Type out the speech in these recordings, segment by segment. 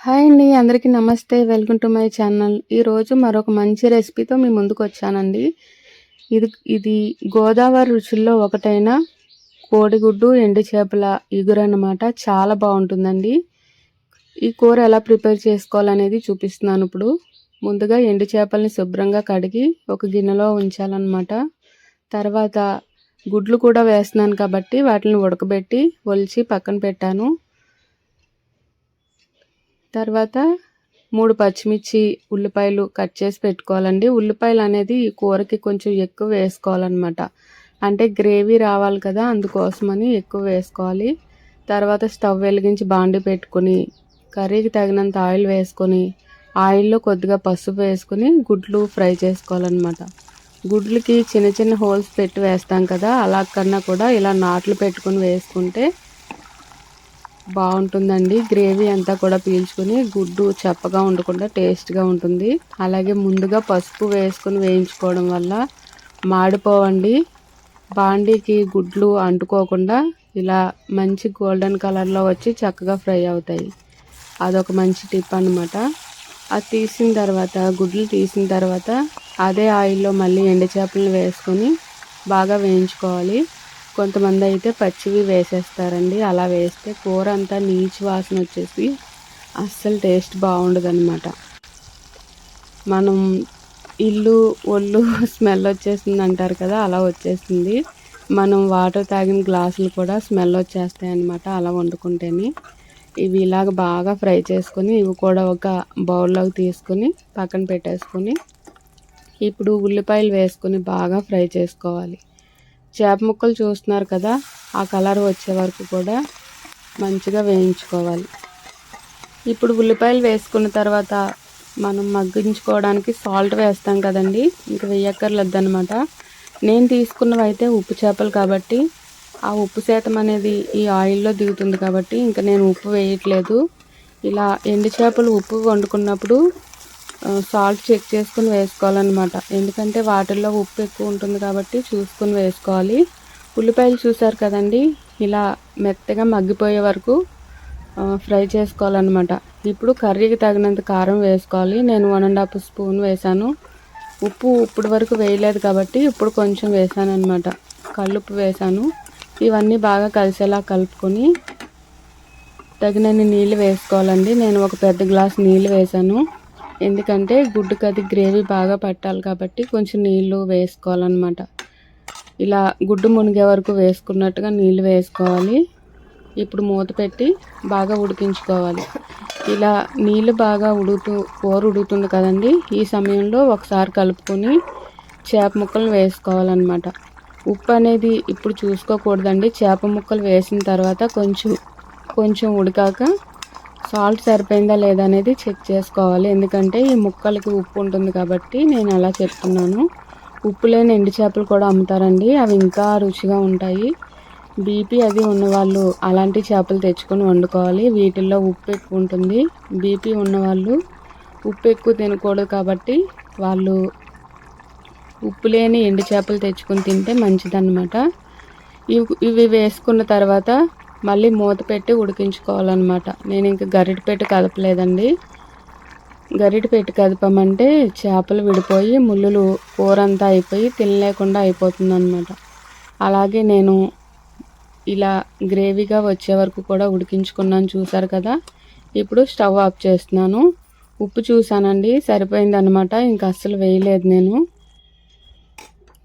Hi అండి. అందరికీ నమస్తే. Welcome to my channel. ఈరోజు మరొక మంచి రెసిపీతో మీ ముందుకు వచ్చానండి. ఇది ఇది గోదావరి రుచుల్లో ఒకటైన కోడిగుడ్డు ఎండు చేపల ఇగురు అన్నమాట. చాలా బాగుంటుందండి. ఈ కూర ఎలా ప్రిపేర్ చేసుకోవాలనేది చూపిస్తున్నాను ఇప్పుడు. ముందుగా ఎండు చేపల్ని శుభ్రంగా కడిగి ఒక గిన్నెలో ఉంచాలన్నమాట. తర్వాత గుడ్లు కూడా వేస్తున్నాను కాబట్టి వాటిని ఉడకబెట్టి ఒలిచి పక్కన పెట్టాను. తర్వాత 3 పచ్చిమిర్చి, ఉల్లిపాయలు కట్ చేసి పెట్టుకోవాలండి. ఉల్లిపాయలు అనేది ఈ కూరకి కొంచెం ఎక్కువ వేసుకోవాలన్నమాట. అంటే గ్రేవీ రావాలి కదా, అందుకోసమని ఎక్కువ వేసుకోవాలి. తర్వాత స్టవ్ వెలిగించి బాండి పెట్టుకొని కర్రీకి తగినంత ఆయిల్ వేసుకొని ఆయిల్లో కొద్దిగా పసుపు వేసుకొని గుడ్లు ఫ్రై చేసుకోవాలన్నమాట. గుడ్లకి చిన్న చిన్న హోల్స్ పెట్టి వేస్తాం కదా, అలా కన్నా కూడా ఇలా నాట్లు పెట్టుకొని వేసుకుంటే బాగుంటుందండి. గ్రేవీ అంతా కూడా పీల్చుకుని గుడ్డు చప్పగా ఉండకుండా టేస్ట్గా ఉంటుంది. అలాగే ముందుగా పసుపు వేసుకుని వేయించుకోవడం వల్ల మాడిపోవండి. బాండీకి గుడ్లు అంటుకోకుండా ఇలా మంచి గోల్డెన్ కలర్లో వచ్చి చక్కగా ఫ్రై అవుతాయి. అదొక మంచి టిప్ అన్నమాట. అది తీసిన తర్వాత గుడ్లు తీసిన తర్వాత అదే ఆయిల్లో మళ్ళీ ఎండు చేపలను వేసుకొని బాగా వేయించుకోవాలి. కొంతమంది అయితే పచ్చివి వేసేస్తారండి. అలా వేస్తే కూర అంతా నీచు వాసన వచ్చేసి అస్సలు టేస్ట్ బాగుండదన్నమాట. మనం ఇల్లు ఒళ్ళు స్మెల్ వచ్చేసింది అంటారు కదా, అలా వచ్చేసింది. మనం వాటర్ తాగిన గ్లాసులు కూడా స్మెల్ వచ్చేస్తాయి అన్నమాట అలా వండుకుంటేనే. ఇవి ఇలాగ బాగా ఫ్రై చేసుకొని ఇవి కూడా ఒక బౌల్లోకి తీసుకొని పక్కన పెట్టేసుకొని ఇప్పుడు ఉల్లిపాయలు వేసుకొని బాగా ఫ్రై చేసుకోవాలి. చేప ముక్కలు చూస్తున్నారు కదా, ఆ కలర్ వచ్చే వరకు కూడా మంచిగా వేయించుకోవాలి. ఇప్పుడు ఉల్లిపాయలు వేసుకున్న తర్వాత మనం మగ్గించుకోవడానికి సాల్ట్ వేస్తాం కదండి, ఇంకా వేయక్కర్లేదన్నమాట. నేను తీసుకున్నవి అయితే ఉప్పు చేపలు కాబట్టి ఆ ఉప్పు శాతం అనేది ఈ ఆయిల్లో దిగుతుంది కాబట్టి ఇంకా నేను ఉప్పు వేయట్లేదు. ఇలా ఎండు చేపలు ఉప్పు వండుకున్నప్పుడు సాల్ట్ చెక్ చేసుకుని వేసుకోవాలన్నమాట. ఎందుకంటే వాటిల్లో ఉప్పు ఎక్కువ ఉంటుంది కాబట్టి చూసుకొని వేసుకోవాలి. ఉల్లిపాయలు చూసారు కదండి, ఇలా మెత్తగా మగ్గిపోయే వరకు ఫ్రై చేసుకోవాలన్నమాట. ఇప్పుడు కర్రీకి తగినంత కారం వేసుకోవాలి. నేను 1½ స్పూన్ వేసాను. ఉప్పు ఇప్పుడు వరకు వేయలేదు కాబట్టి ఇప్పుడు కొంచెం వేసాను అనమాట. కల్లుప్పు వేసాను. ఇవన్నీ బాగా కలిసేలా కలుపుకొని తగినన్ని నీళ్ళు వేసుకోవాలండి. నేను ఒక పెద్ద గ్లాస్ నీళ్ళు వేసాను. ఎందుకంటే గుడ్డుకి అది గ్రేవీ బాగా పట్టాలి కాబట్టి కొంచెం నీళ్ళు వేసుకోవాలన్నమాట. ఇలా గుడ్డు మునిగే వరకు వేసుకున్నట్టుగా నీళ్ళు వేసుకోవాలి. ఇప్పుడు మూత పెట్టి బాగా ఉడికించుకోవాలి. ఇలా నీళ్ళు బాగా కూర ఉడుకుతుంది కదండి, ఈ సమయంలో ఒకసారి కలుపుకొని చేప ముక్కలు వేసుకోవాలన్నమాట. ఉప్పు అనేది ఇప్పుడు చూసుకోకూడదండి. చేప ముక్కలు వేసిన తర్వాత కొంచెం ఉడికాక సాల్ట్ సరిపోయిందా లేదా అనేది చెక్ చేసుకోవాలి. ఎందుకంటే ఈ ముక్కలకి ఉప్పు ఉంటుంది కాబట్టి నేను అలా చెప్తున్నాను. ఉప్పు లేని ఎండు చేపలు కూడా అమ్ముతారండి, అవి ఇంకా రుచిగా ఉంటాయి. బీపీ అది ఉన్నవాళ్ళు అలాంటి చేపలు తెచ్చుకొని వండుకోవాలి. వీటిల్లో ఉప్పు ఎక్కువ ఉంటుంది. బీపీ ఉన్నవాళ్ళు ఉప్పు ఎక్కువ తినకూడదు కాబట్టి వాళ్ళు ఉప్పు లేని ఎండు చేపలు తెచ్చుకొని తింటే మంచిదన్నమాట. ఇవి వేసుకున్న తర్వాత మళ్ళీ మూత పెట్టి ఉడికించుకోవాలన్నమాట. నేను ఇంకా గరిటె పెట్టి కదపలేదండి. గరిటె పెట్టి కదపమంటే చేపలు విడిపోయి ముళ్ళులు కూర అంతా అయిపోయి తినలేకుండా అయిపోతుందన్నమాట. అలాగే నేను ఇలా గ్రేవీగా వచ్చే వరకు కూడా ఉడికించుకున్నాను. చూసారు కదా, ఇప్పుడు స్టవ్ ఆఫ్ చేస్తున్నాను. ఉప్పు చూసానండి, సరిపోయిందనమాట. ఇంకా అస్సలు వేయలేదు నేను.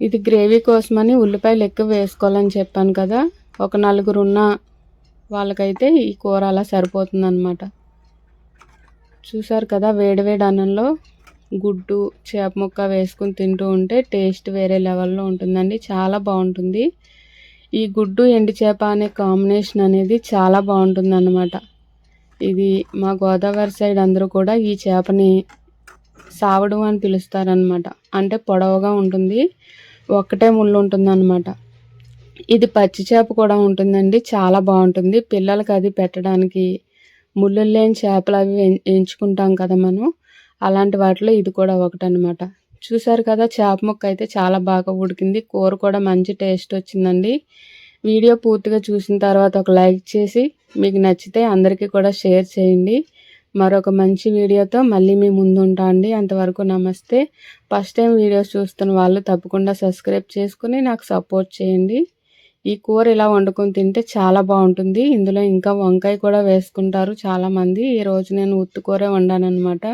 ఇది గ్రేవీ కోసమని ఉల్లిపాయలు ఎక్కువ వేసుకోవాలని చెప్పాను కదా, ఒక 4 ఉన్న వాళ్ళకైతే ఈ కూర అలా సరిపోతుందన్నమాట. చూసారు కదా, వేడివేడి అన్నంలో గుడ్డు చేప ముక్క వేసుకుని తింటూ ఉంటే టేస్ట్ వేరే లెవెల్లో ఉంటుందండి. చాలా బాగుంటుంది. ఈ గుడ్డు ఎండు చేప అనే కాంబినేషన్ అనేది చాలా బాగుంటుంది అన్నమాట. ఇది మా గోదావరి సైడ్ అందరూ కూడా ఈ చేపని సావడం అని పిలుస్తారనమాట. అంటే పొడవుగా ఉంటుంది, ఒక్కటే ముళ్ళు ఉంటుంది అన్నమాట. ఇది పచ్చి చేప కూడా ఉంటుందండి, చాలా బాగుంటుంది. పిల్లలకి అది పెట్టడానికి ముళ్ళు లేని చేపలు అవి ఎంచుకుంటాం కదా మనం, అలాంటి వాటిలో ఇది కూడా ఒకటనమాట. చూసారు కదా, చేప ముక్క అయితే చాలా బాగా ఉడికింది. కూర కూడా మంచి టేస్ట్ వచ్చిందండి. వీడియో పూర్తిగా చూసిన తర్వాత ఒక లైక్ చేసి మీకు నచ్చితే అందరికీ కూడా షేర్ చేయండి. మరొక మంచి వీడియోతో మళ్ళీ మీ ముందుంటా అండి. అంతవరకు నమస్తే. ఫస్ట్ టైం వీడియోస్ చూస్తున్న వాళ్ళు తప్పకుండా సబ్స్క్రైబ్ చేసుకుని నాకు సపోర్ట్ చేయండి. ఈ కూర ఇలా వండుకొని తింటే చాలా బాగుంటుంది. ఇందులో ఇంకా వంకాయ కూడా వేసుకుంటారు చాలామంది. ఈరోజు నేను ఉత్తి కూరే వండానన్నమాట.